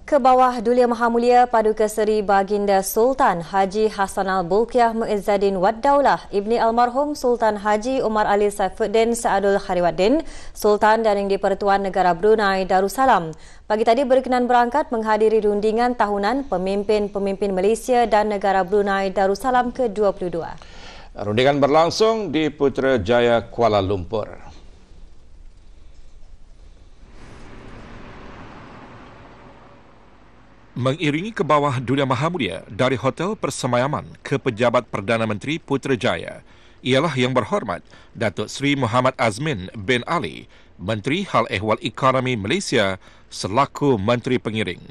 Ke bawah Duli Maha Mulia Paduka Seri Baginda Sultan Haji Hassanal Bolkiah Muizzaddin Wad Daulah Ibni Almarhum Sultan Haji Umar Ali Saifuddin Saadul Khairuddin Sultan dan Yang di-Pertuan Negara Brunei Darussalam pagi tadi berkenan berangkat menghadiri rundingan tahunan pemimpin-pemimpin Malaysia dan Negara Brunei Darussalam ke-22. Rundingan berlangsung di Putrajaya, Kuala Lumpur. Mengiringi ke bawah Duli Maha Mulia dari Hotel Persemayaman ke Pejabat Perdana Menteri Putrajaya, ialah Yang Berhormat Datuk Seri Muhammad Azmin bin Ali, Menteri Hal Ehwal Ekonomi Malaysia selaku Menteri Pengiring.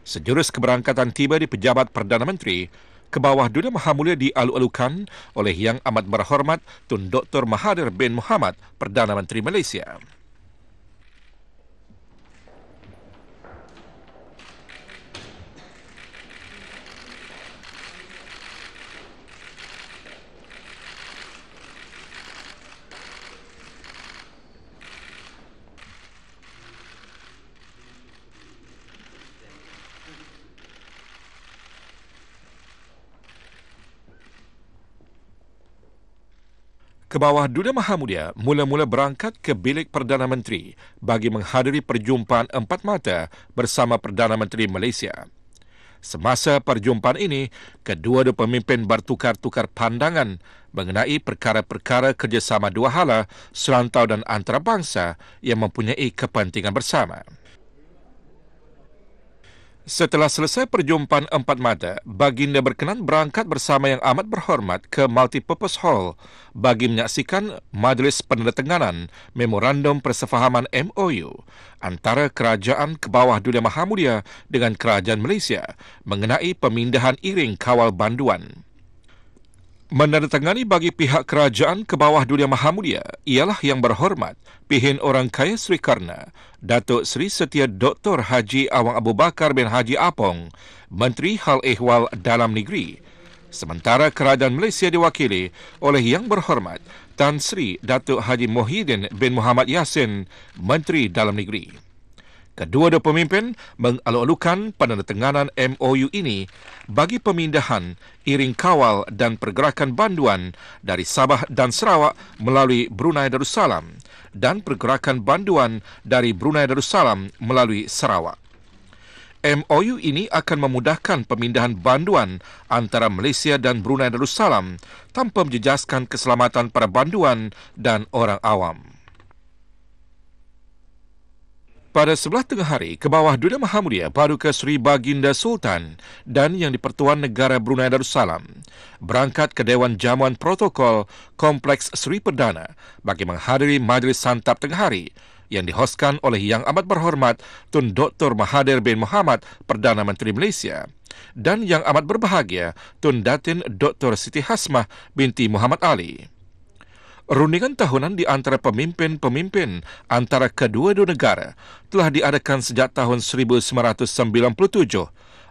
Sejurus keberangkatan tiba di Pejabat Perdana Menteri, ke bawah Duli Maha Mulia dialu-alukan oleh Yang Amat Berhormat Tun Dr. Mahathir bin Mohamad, Perdana Menteri Malaysia. Ke bawah Duli Maha Mulia mula-mula berangkat ke bilik Perdana Menteri bagi menghadiri perjumpaan empat mata bersama Perdana Menteri Malaysia. Semasa perjumpaan ini, kedua-dua pemimpin bertukar-tukar pandangan mengenai perkara-perkara kerjasama dua hala, serantau dan antarabangsa yang mempunyai kepentingan bersama. Setelah selesai perjumpaan empat mata, Baginda berkenan berangkat bersama Yang Amat Berhormat ke Multipurpose Hall bagi menyaksikan Majlis Penandatanganan Memorandum Persefahaman MOU antara Kerajaan ke bawah Duli Maha Mulia dengan Kerajaan Malaysia mengenai pemindahan iring kawal banduan. Menandatangani bagi pihak kerajaan ke bawah Duli Maha Mulia ialah Yang Berhormat Pihin Orang Kaya Sri Karna, Datuk Seri Setia Dr. Haji Awang Abu Bakar bin Haji Apong, Menteri Hal Ehwal Dalam Negeri. Sementara kerajaan Malaysia diwakili oleh Yang Berhormat Tan Sri Datuk Haji Muhyiddin bin Muhammad Yassin, Menteri Dalam Negeri. Kedua-dua pemimpin mengalu-alukan penandatanganan MOU ini bagi pemindahan iring kawal dan pergerakan banduan dari Sabah dan Sarawak melalui Brunei Darussalam dan pergerakan banduan dari Brunei Darussalam melalui Sarawak. MOU ini akan memudahkan pemindahan banduan antara Malaysia dan Brunei Darussalam tanpa menjejaskan keselamatan para banduan dan orang awam. Pada sebelah tengah hari, ke bawah Duli Maha Mulia Paduka Seri Baginda Sultan dan Yang di-Pertuan Negara Brunei Darussalam berangkat ke Dewan Jamuan Protokol Kompleks Seri Perdana bagi menghadiri Majlis Santap Tengah Hari yang dihoskan oleh Yang Amat Berhormat Tun Dr. Mahathir bin Mohamad, Perdana Menteri Malaysia, dan Yang Amat Berbahagia Tun Datin Dr. Siti Hasmah binti Muhammad Ali. Rundingan tahunan di antara pemimpin-pemimpin antara kedua-dua negara telah diadakan sejak tahun 1997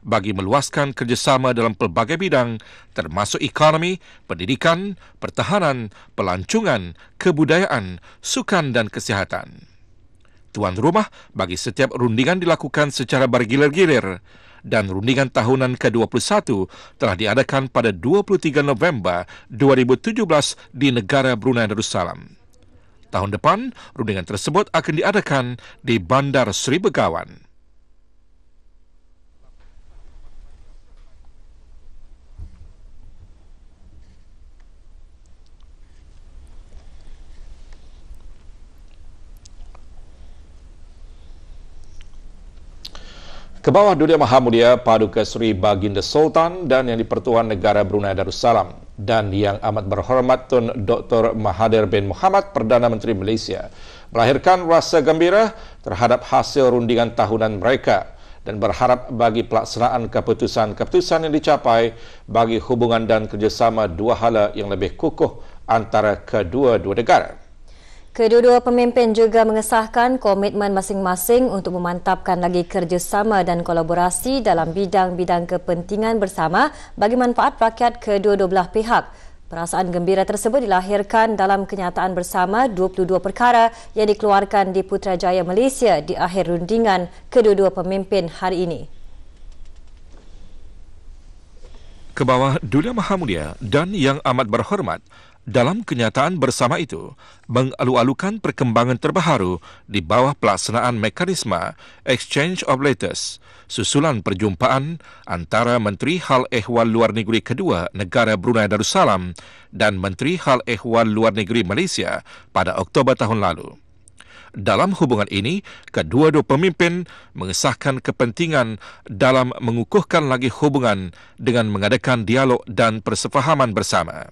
bagi meluaskan kerjasama dalam pelbagai bidang termasuk ekonomi, pendidikan, pertahanan, pelancongan, kebudayaan, sukan dan kesihatan. Tuan rumah bagi setiap rundingan dilakukan secara bergilir-gilir dan rundingan tahunan ke-21 telah diadakan pada 23 November 2017 di negara Brunei Darussalam. Tahun depan, rundingan tersebut akan diadakan di Bandar Seri Begawan. Ke bawah Duli Maha Mulia Paduka Seri Baginda Sultan dan Yang di-Pertuan Negara Brunei Darussalam dan Yang Amat Berhormat Tun Dr. Mahathir bin Mohamad, Perdana Menteri Malaysia, melahirkan rasa gembira terhadap hasil rundingan tahunan mereka dan berharap bagi pelaksanaan keputusan-keputusan yang dicapai bagi hubungan dan kerjasama dua hala yang lebih kukuh antara kedua-dua negara. Kedua-dua pemimpin juga mengesahkan komitmen masing-masing untuk memantapkan lagi kerjasama dan kolaborasi dalam bidang-bidang kepentingan bersama bagi manfaat rakyat kedua-dua belah pihak. Perasaan gembira tersebut dilahirkan dalam kenyataan bersama 22 perkara yang dikeluarkan di Putrajaya Malaysia di akhir rundingan kedua-dua pemimpin hari ini. Kebawah Dulia Maha Mulia dan Yang Amat Berhormat dalam kenyataan bersama itu mengalu-alukan perkembangan terbaru di bawah pelaksanaan mekanisme Exchange of Letters susulan perjumpaan antara Menteri Hal Ehwal Luar Negeri kedua negara Brunei Darussalam dan Menteri Hal Ehwal Luar Negeri Malaysia pada Oktober tahun lalu. Dalam hubungan ini, kedua-dua pemimpin mengesahkan kepentingan dalam mengukuhkan lagi hubungan dengan mengadakan dialog dan persefahaman bersama.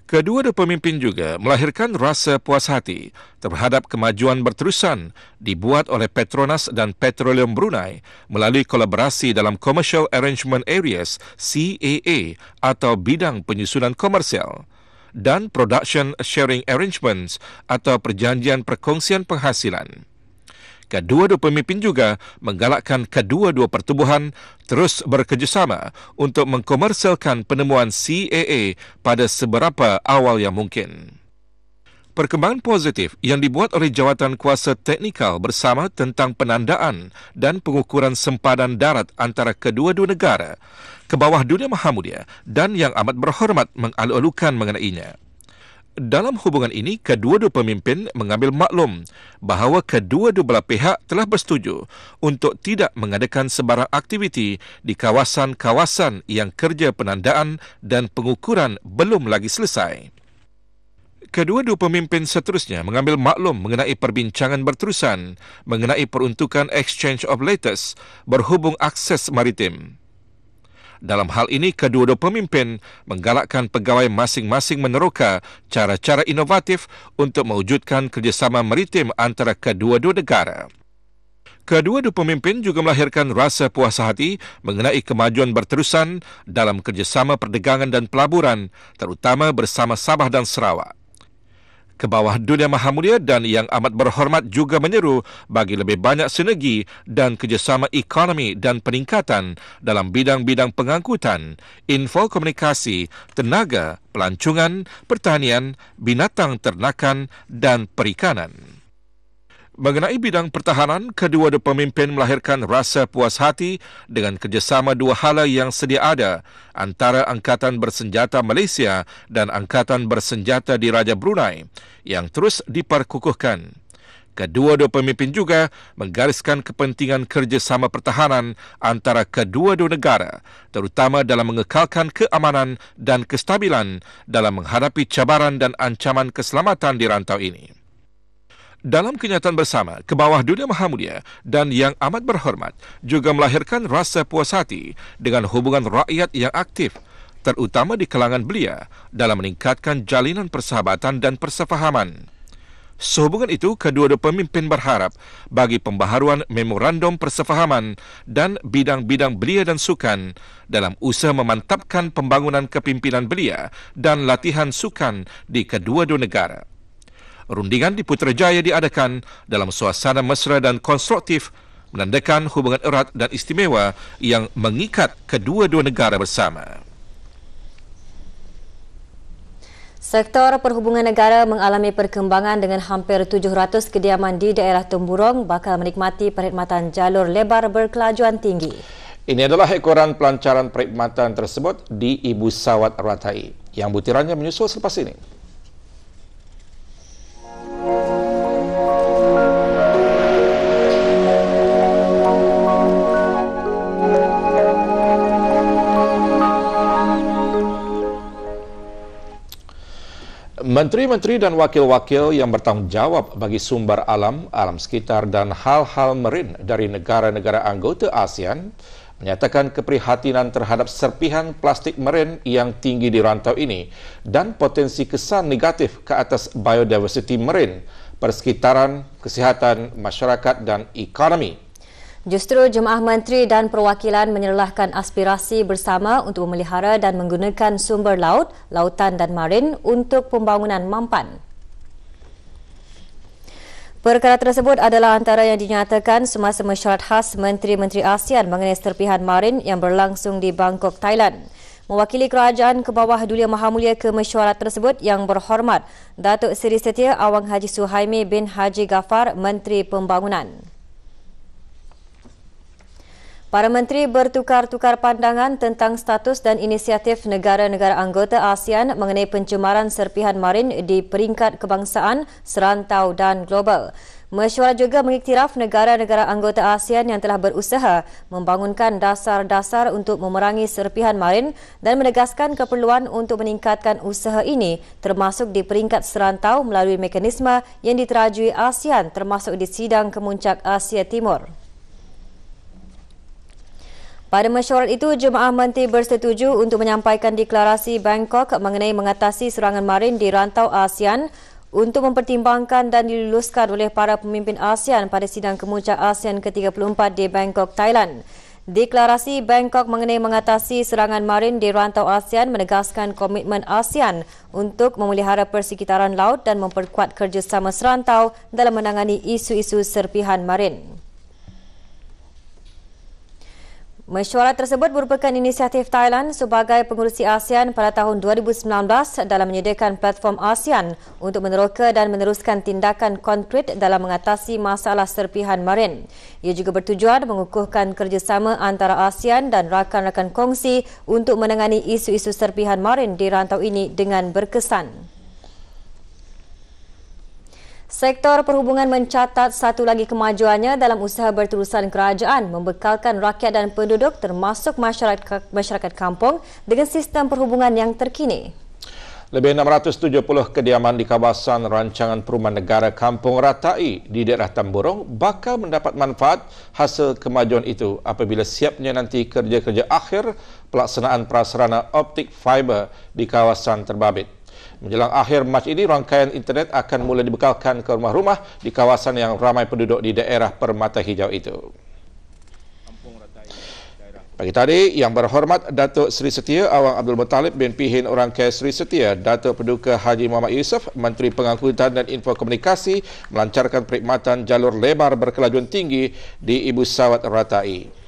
Kedua-dua pemimpin juga melahirkan rasa puas hati terhadap kemajuan berterusan dibuat oleh Petronas dan Petroleum Brunei melalui kolaborasi dalam Commercial Arrangement Areas CAA atau bidang penyusunan komersial dan Production Sharing Arrangements atau perjanjian perkongsian penghasilan. Kedua-dua pemimpin juga menggalakkan kedua-dua pertubuhan terus bekerjasama untuk mengkomersialkan penemuan CAA pada seberapa awal yang mungkin. Perkembangan positif yang dibuat oleh Jawatan Kuasa Teknikal bersama tentang penandaan dan pengukuran sempadan darat antara kedua-dua negara, Kebawah Dulia Maha Mulia dan Yang Amat Berhormat mengalu-alukan mengenainya. Dalam hubungan ini, kedua-dua pemimpin mengambil maklum bahawa kedua-dua belah pihak telah bersetuju untuk tidak mengadakan sebarang aktiviti di kawasan-kawasan yang kerja penandaan dan pengukuran belum lagi selesai. Kedua-dua pemimpin seterusnya mengambil maklum mengenai perbincangan berterusan mengenai peruntukan Exchange of Letters berhubung akses maritim. Dalam hal ini, kedua-dua pemimpin menggalakkan pegawai masing-masing meneroka cara-cara inovatif untuk mewujudkan kerjasama maritim antara kedua-dua negara. Kedua-dua pemimpin juga melahirkan rasa puas hati mengenai kemajuan berterusan dalam kerjasama perdagangan dan pelaburan, terutama bersama Sabah dan Sarawak. Kebawah Dulia Maha Mulia dan Yang Amat Berhormat juga menyeru bagi lebih banyak sinergi dan kerjasama ekonomi dan peningkatan dalam bidang-bidang pengangkutan, info komunikasi, tenaga, pelancongan, pertanian, binatang ternakan dan perikanan. Mengenai bidang pertahanan, kedua-dua pemimpin melahirkan rasa puas hati dengan kerjasama dua hala yang sedia ada antara Angkatan Bersenjata Malaysia dan Angkatan Bersenjata Diraja Brunei yang terus diperkukuhkan. Kedua-dua pemimpin juga menggariskan kepentingan kerjasama pertahanan antara kedua-dua negara, terutama dalam mengekalkan keamanan dan kestabilan dalam menghadapi cabaran dan ancaman keselamatan di rantau ini. Dalam kenyataan bersama, Kebawah Dulia Maha Mulia dan Yang Amat Berhormat juga melahirkan rasa puas hati dengan hubungan rakyat yang aktif, terutama di kalangan belia dalam meningkatkan jalinan persahabatan dan persefahaman. Sehubungan itu, kedua-dua pemimpin berharap bagi pembaharuan memorandum persefahaman dan bidang-bidang belia dan sukan dalam usaha memantapkan pembangunan kepimpinan belia dan latihan sukan di kedua-dua negara. Rundingan di Putrajaya diadakan dalam suasana mesra dan konstruktif menandakan hubungan erat dan istimewa yang mengikat kedua-dua negara bersama. Sektor perhubungan negara mengalami perkembangan dengan hampir 700 kediaman di daerah Temburong bakal menikmati perkhidmatan jalur lebar berkelajuan tinggi. Ini adalah ekoran pelancaran perkhidmatan tersebut di Ibu Sawat Ratai yang butirannya menyusul selepas ini. Menteri-menteri dan wakil-wakil yang bertanggungjawab bagi sumber alam, alam sekitar dan hal-hal marin dari negara-negara anggota ASEAN menyatakan keprihatinan terhadap serpihan plastik marin yang tinggi di rantau ini dan potensi kesan negatif ke atas biodiversiti marin, persekitaran, kesihatan, masyarakat dan ekonomi. Justru jemaah menteri dan perwakilan menyerlahkan aspirasi bersama untuk memelihara dan menggunakan sumber laut, lautan dan marin untuk pembangunan mampan. Perkara tersebut adalah antara yang dinyatakan semasa mesyuarat khas Menteri-Menteri ASEAN mengenai serpihan marin yang berlangsung di Bangkok, Thailand. Mewakili kerajaan ke bawah Duli Maha Mulia ke mesyuarat tersebut Yang Berhormat Datuk Seri Setia Awang Haji Suhaimi bin Haji Ghaffar, Menteri Pembangunan. Para menteri bertukar-tukar pandangan tentang status dan inisiatif negara-negara anggota ASEAN mengenai pencemaran serpihan marin di peringkat kebangsaan, serantau dan global. Mesyuarat juga mengiktiraf negara-negara anggota ASEAN yang telah berusaha membangunkan dasar-dasar untuk memerangi serpihan marin dan menegaskan keperluan untuk meningkatkan usaha ini termasuk di peringkat serantau melalui mekanisme yang diterajui ASEAN termasuk di Sidang Kemuncak Asia Timur. Pada mesyuarat itu, Jemaah Menteri bersetuju untuk menyampaikan deklarasi Bangkok mengenai mengatasi serangan marin di rantau ASEAN untuk mempertimbangkan dan diluluskan oleh para pemimpin ASEAN pada Sidang Kemuncak ASEAN ke-34 di Bangkok, Thailand. Deklarasi Bangkok mengenai mengatasi serangan marin di rantau ASEAN menegaskan komitmen ASEAN untuk memelihara persekitaran laut dan memperkuat kerjasama serantau dalam menangani isu-isu serpihan marin. Mesyuarat tersebut merupakan inisiatif Thailand sebagai pengerusi ASEAN pada tahun 2019 dalam menyediakan platform ASEAN untuk meneroka dan meneruskan tindakan konkret dalam mengatasi masalah serpihan marin. Ia juga bertujuan mengukuhkan kerjasama antara ASEAN dan rakan-rakan kongsi untuk menangani isu-isu serpihan marin di rantau ini dengan berkesan. Sektor perhubungan mencatat satu lagi kemajuannya dalam usaha berterusan kerajaan membekalkan rakyat dan penduduk termasuk masyarakat kampung dengan sistem perhubungan yang terkini. Lebih 670 kediaman di kawasan rancangan perumahan negara Kampung Ratai di daerah Tamborong bakal mendapat manfaat hasil kemajuan itu apabila siapnya nanti kerja-kerja akhir pelaksanaan prasarana optik fiber di kawasan terbabit. Menjelang akhir Mac ini, rangkaian internet akan mula dibekalkan ke rumah-rumah di kawasan yang ramai penduduk di daerah Permata Hijau itu. Pagi tadi, Yang Berhormat Datuk Seri Setia Awang Abdul Muttalib bin Pihin Orang Kaya Seri Setia, Datuk Paduka Haji Muhammad Yusof, Menteri Pengangkutan dan Infokomunikasi melancarkan perkhidmatan jalur lebar berkelajuan tinggi di Ibu Sawat Ratai.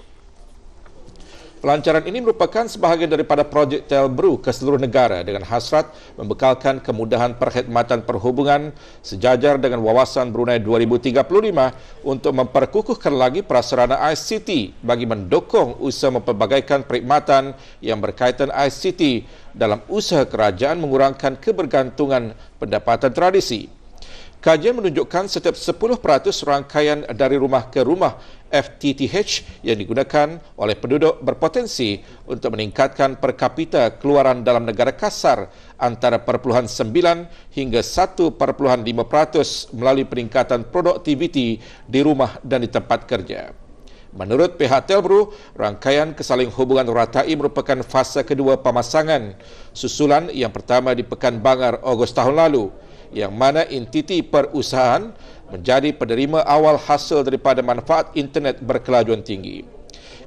Pelancaran ini merupakan sebahagian daripada projek Telbru ke seluruh negara dengan hasrat membekalkan kemudahan perkhidmatan perhubungan sejajar dengan wawasan Brunei 2035 untuk memperkukuhkan lagi prasarana ICT bagi mendukung usaha mempelbagaikan perkhidmatan yang berkaitan ICT dalam usaha kerajaan mengurangkan kebergantungan pendapatan tradisi. Kajian menunjukkan setiap 10% rangkaian dari rumah ke rumah FTTH yang digunakan oleh penduduk berpotensi untuk meningkatkan per kapita keluaran dalam negara kasar antara 0.9 hingga 1.5% melalui peningkatan produktiviti di rumah dan di tempat kerja. Menurut pihak Telbru, rangkaian kesaling hubungan Ratai merupakan fasa kedua pemasangan, susulan yang pertama di Pekan Bangar Ogos tahun lalu, yang mana entiti perusahaan menjadi penerima awal hasil daripada manfaat internet berkelajuan tinggi.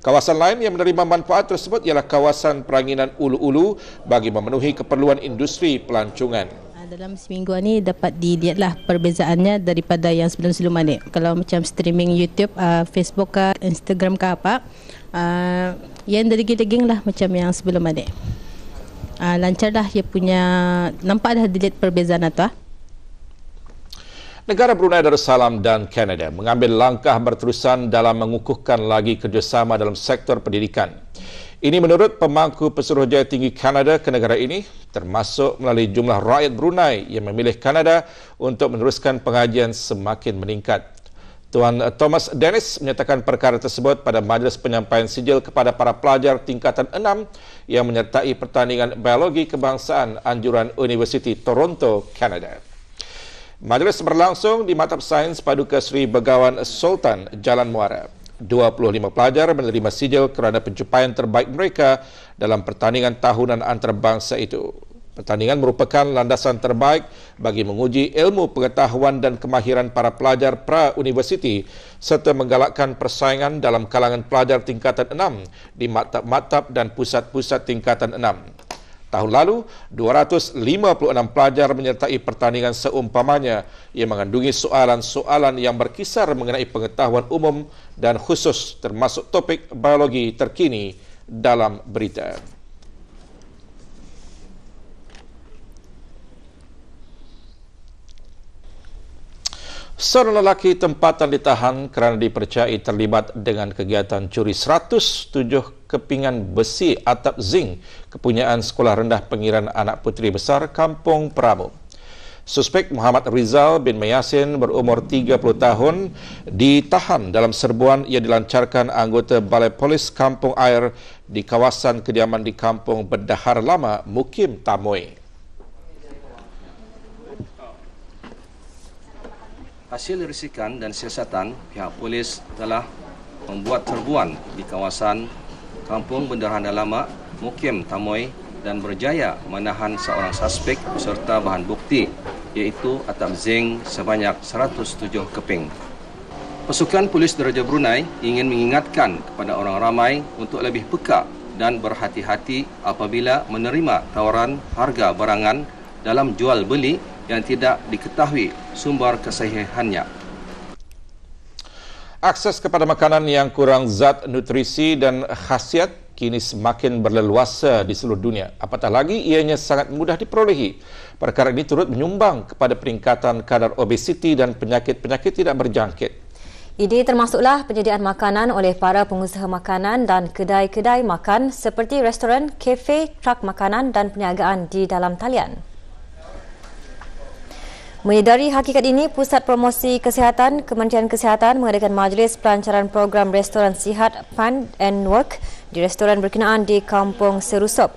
Kawasan lain yang menerima manfaat tersebut ialah kawasan Peranginan Ulu-Ulu bagi memenuhi keperluan industri pelancongan. Dalam seminggu ini dapat dilihatlah perbezaannya daripada yang sebelum-sebelum ini. Kalau macam streaming YouTube, Facebook ke Instagram ke apa, yang deging-deging lah macam yang sebelum ini. Lancarlah dia punya, nampak dah dilihat perbezaan itu. Negara Brunei Darussalam dan Kanada mengambil langkah berterusan dalam mengukuhkan lagi kerjasama dalam sektor pendidikan. Ini menurut pemangku Pesuruhjaya Tinggi Kanada ke negara ini, termasuk melalui jumlah rakyat Brunei yang memilih Kanada untuk meneruskan pengajian semakin meningkat. Tuan Thomas Dennis menyatakan perkara tersebut pada majlis penyampaian sijil kepada para pelajar tingkatan 6 yang menyertai pertandingan biologi kebangsaan anjuran Universiti Toronto, Kanada. Majlis berlangsung di Maktab Sains Paduka Seri Begawan Sultan, Jalan Muara. 25 pelajar menerima sijil kerana pencapaian terbaik mereka dalam pertandingan tahunan antarabangsa itu. Pertandingan merupakan landasan terbaik bagi menguji ilmu pengetahuan dan kemahiran para pelajar pra-universiti serta menggalakkan persaingan dalam kalangan pelajar tingkatan 6 di maktab-maktab dan pusat-pusat tingkatan 6. Tahun lalu, 256 pelajar menyertai pertandingan seumpamanya yang mengandungi soalan-soalan yang berkisar mengenai pengetahuan umum dan khusus termasuk topik biologi terkini dalam berita. Seorang lelaki tempatan ditahan kerana dipercayai terlibat dengan kegiatan curi 107 kepingan besi atap zinc kepunyaan Sekolah Rendah Pengiran Anak Puteri Besar Kampung Peramu. Suspek Muhammad Rizal bin Mayasin berumur 30 tahun ditahan dalam serbuan yang dilancarkan anggota Balai Polis Kampung Air di kawasan kediaman di Kampung Bendahara Lama, Mukim Tamoy. Hasil risikan dan siasatan, pihak polis telah membuat serbuan di kawasan Kampung Bendahara Lama, Mukim Tamoy dan berjaya menahan seorang suspek beserta bahan bukti iaitu atap zinc sebanyak 107 keping. Pasukan Polis Diraja Brunei ingin mengingatkan kepada orang ramai untuk lebih peka dan berhati-hati apabila menerima tawaran harga barangan dalam jual beli yang tidak diketahui sumber kesahihannya. Akses kepada makanan yang kurang zat nutrisi dan khasiat kini semakin berleluasa di seluruh dunia. Apatah lagi ianya sangat mudah diperolehi. Perkara ini turut menyumbang kepada peningkatan kadar obesiti dan penyakit-penyakit tidak berjangkit. Ini termasuklah penyediaan makanan oleh para pengusaha makanan dan kedai-kedai makan seperti restoran, kafe, trak makanan dan perniagaan di dalam talian. Menyedari hakikat ini, Pusat Promosi Kesihatan Kementerian Kesihatan mengadakan majlis pelancaran program restoran sihat Pan and Work di restoran berkenaan di Kampung Serusop.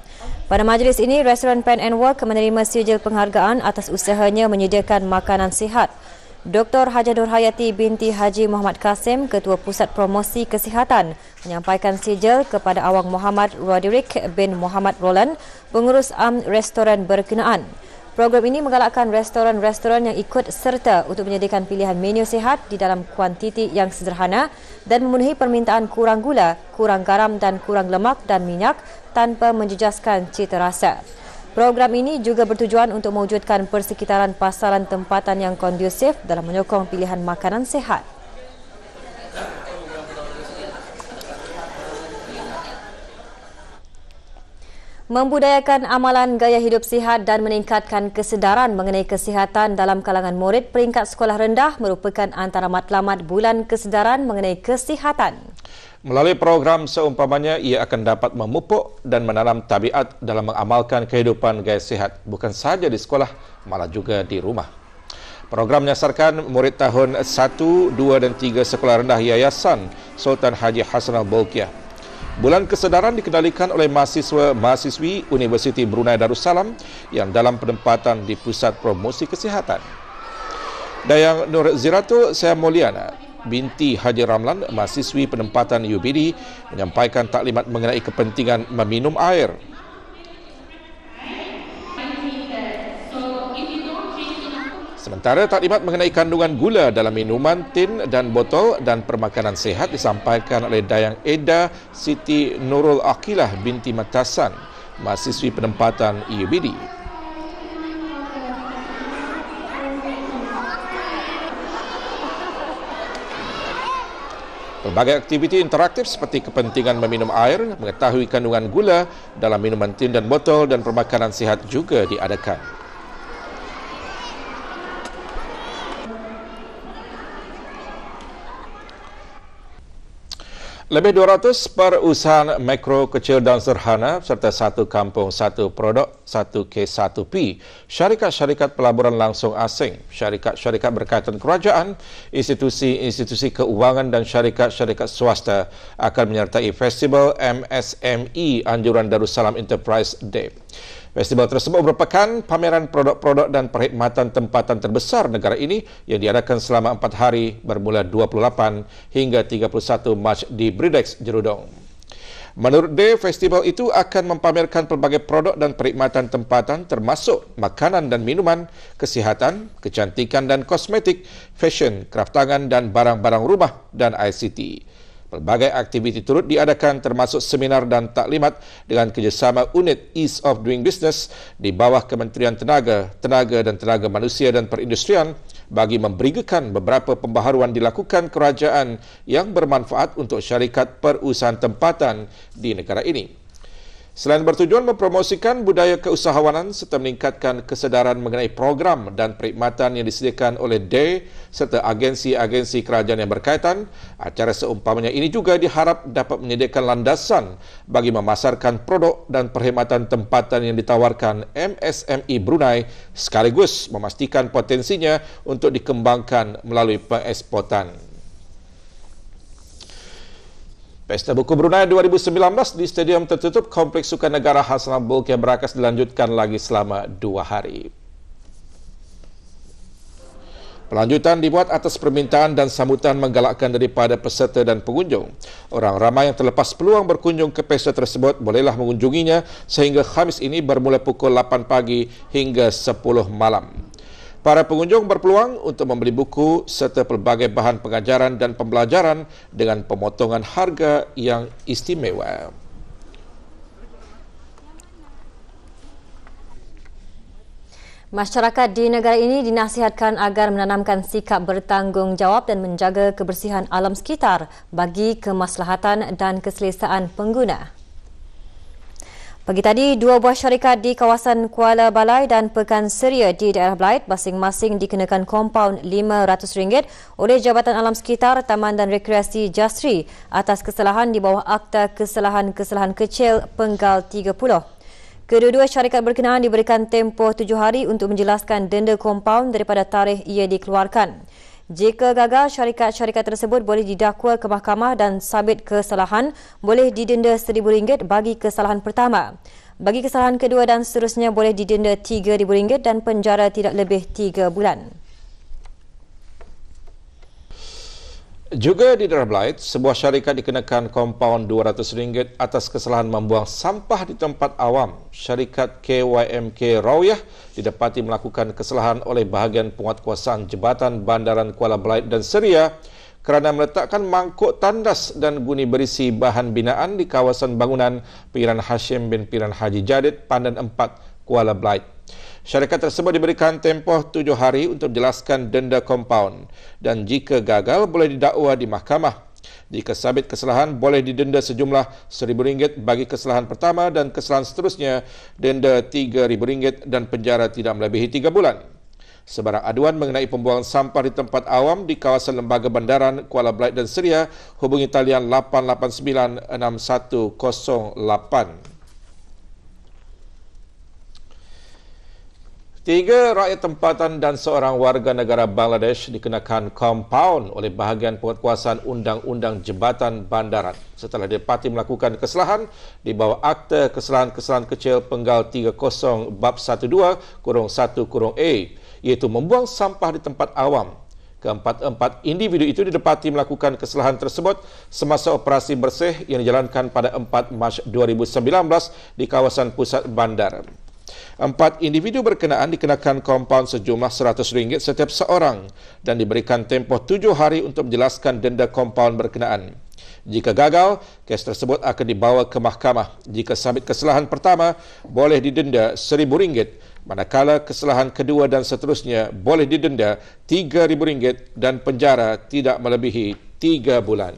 Pada majlis ini, restoran Pan and Work menerima sijil penghargaan atas usahanya menyediakan makanan sihat. Dr. Haja Nur Hayati binti Haji Muhammad Kasim, Ketua Pusat Promosi Kesihatan, menyampaikan sijil kepada Awang Muhammad Roderick bin Muhammad Roland, pengurus restoran berkenaan. Program ini menggalakkan restoran-restoran yang ikut serta untuk menyediakan pilihan menu sihat di dalam kuantiti yang sederhana dan memenuhi permintaan kurang gula, kurang garam dan kurang lemak dan minyak tanpa menjejaskan cita rasa. Program ini juga bertujuan untuk mewujudkan persekitaran pasaran tempatan yang kondusif dalam menyokong pilihan makanan sihat. Membudayakan amalan gaya hidup sihat dan meningkatkan kesedaran mengenai kesihatan dalam kalangan murid peringkat sekolah rendah merupakan antara matlamat Bulan Kesedaran mengenai Kesihatan. Melalui program seumpamanya, ia akan dapat memupuk dan menanam tabiat dalam mengamalkan kehidupan gaya sihat, bukan sahaja di sekolah, malah juga di rumah. Program menyasarkan murid tahun 1, 2 dan 3 sekolah rendah Yayasan Sultan Haji Hassanal Bolkiah. Bulan Kesedaran dikendalikan oleh mahasiswa-mahasiswi Universiti Brunei Darussalam yang dalam penempatan di Pusat Promosi Kesihatan. Dayang Nur Ziratul Syamoliana binti Haji Ramlan, mahasiswi penempatan UBD, menyampaikan taklimat mengenai kepentingan meminum air. Sementara taklimat mengenai kandungan gula dalam minuman, tin dan botol dan permakanan sihat disampaikan oleh Dayang Eda Siti Nurul Aqilah binti Matasan, mahasiswi penempatan UBD. Berbagai aktiviti interaktif seperti kepentingan meminum air, mengetahui kandungan gula dalam minuman tin dan botol dan permakanan sihat juga diadakan. Lebih 200 perusahaan mikro, kecil dan sederhana serta satu kampung, satu produk, 1K, 1P, syarikat-syarikat pelaburan langsung asing, syarikat-syarikat berkaitan kerajaan, institusi-institusi keuangan dan syarikat-syarikat swasta akan menyertai Festival MSME Anjuran Darussalam Enterprise Day. Festival tersebut merupakan pameran produk-produk dan perkhidmatan tempatan terbesar negara ini yang diadakan selama 4 hari bermula 28 hingga 31 Mac di Bridex, Jerudong. Menurut dia, festival itu akan mempamerkan pelbagai produk dan perkhidmatan tempatan termasuk makanan dan minuman, kesihatan, kecantikan dan kosmetik, fashion, kraftangan dan barang-barang rumah dan ICT. Pelbagai aktiviti turut diadakan termasuk seminar dan taklimat dengan kerjasama unit Ease of Doing Business di bawah Kementerian Tenaga dan Tenaga Manusia dan Perindustrian bagi memberikan beberapa pembaharuan dilakukan kerajaan yang bermanfaat untuk syarikat perusahaan tempatan di negara ini. Selain bertujuan mempromosikan budaya keusahawanan serta meningkatkan kesedaran mengenai program dan perkhidmatan yang disediakan oleh DAY serta agensi-agensi kerajaan yang berkaitan, acara seumpamanya ini juga diharap dapat menyediakan landasan bagi memasarkan produk dan perkhidmatan tempatan yang ditawarkan MSME Brunei sekaligus memastikan potensinya untuk dikembangkan melalui pengeksportan. Pesta Buku Brunei 2019 di Stadium Tertutup Kompleks Sukan Negara Hassanal Bolkiah Berakas dilanjutkan lagi selama 2 hari. Pelanjutan dibuat atas permintaan dan sambutan menggalakkan daripada peserta dan pengunjung. Orang ramai yang terlepas peluang berkunjung ke pesta tersebut bolehlah mengunjunginya sehingga Khamis ini bermula pukul 8 pagi hingga 10 malam. Para pengunjung berpeluang untuk membeli buku serta pelbagai bahan pengajaran dan pembelajaran dengan pemotongan harga yang istimewa. Masyarakat di negara ini dinasihatkan agar menanamkan sikap bertanggungjawab dan menjaga kebersihan alam sekitar bagi kemaslahatan dan keselesaan pengguna. Pagi tadi, 2 buah syarikat di kawasan Kuala Balai dan Pekan Seria di daerah Belait masing-masing dikenakan kompaun RM500 oleh Jabatan Alam Sekitar, Taman dan Rekreasi Jasri atas kesalahan di bawah Akta Kesalahan-Kesalahan Kecil Penggal 30. Kedua-dua syarikat berkenaan diberikan tempoh 7 hari untuk menjelaskan denda kompaun daripada tarikh ia dikeluarkan. Jika gagal, syarikat-syarikat tersebut boleh didakwa ke mahkamah dan sabit kesalahan boleh didenda RM1,000 bagi kesalahan pertama. Bagi kesalahan kedua dan seterusnya boleh didenda RM3,000 dan penjara tidak lebih 3 bulan. Juga di daerah Belait, sebuah syarikat dikenakan kompaun RM200 atas kesalahan membuang sampah di tempat awam. Syarikat KYMK Rawiyah didapati melakukan kesalahan oleh bahagian penguatkuasaan Jabatan Bandaran Kuala Belait dan Seria kerana meletakkan mangkuk tandas dan guni berisi bahan binaan di kawasan bangunan Piran Hashim bin Piran Haji Jadid, Pandan 4, Kuala Belait. Syarikat tersebut diberikan tempoh 7 hari untuk menjelaskan denda kompaun dan jika gagal boleh didakwa di mahkamah. Jika sabit kesalahan boleh didenda sejumlah RM1,000 bagi kesalahan pertama dan kesalahan seterusnya denda RM3,000 dan penjara tidak melebihi 3 bulan. Sebarang aduan mengenai pembuangan sampah di tempat awam di kawasan Lembaga Bandaran Kuala Belait dan Seria hubungi talian 889 6108. 3 rakyat tempatan dan seorang warga negara Bangladesh dikenakan kompaun oleh bahagian penguatkuasaan Undang-Undang Jabatan Bandaran setelah didapati melakukan kesalahan di bawah Akta Kesalahan-Kesalahan Kecil Penggal 30 Bab 12-1-A iaitu membuang sampah di tempat awam. Keempat individu itu didapati melakukan kesalahan tersebut semasa operasi bersih yang dijalankan pada 4 Mac 2019 di kawasan pusat bandar. 4 individu berkenaan dikenakan kompaun sejumlah RM100 setiap seorang dan diberikan tempoh 7 hari untuk menjelaskan denda kompaun berkenaan. Jika gagal, kes tersebut akan dibawa ke mahkamah. Jika sabit kesalahan pertama, boleh didenda RM1,000, manakala kesalahan kedua dan seterusnya boleh didenda RM3,000 dan penjara tidak melebihi 3 bulan.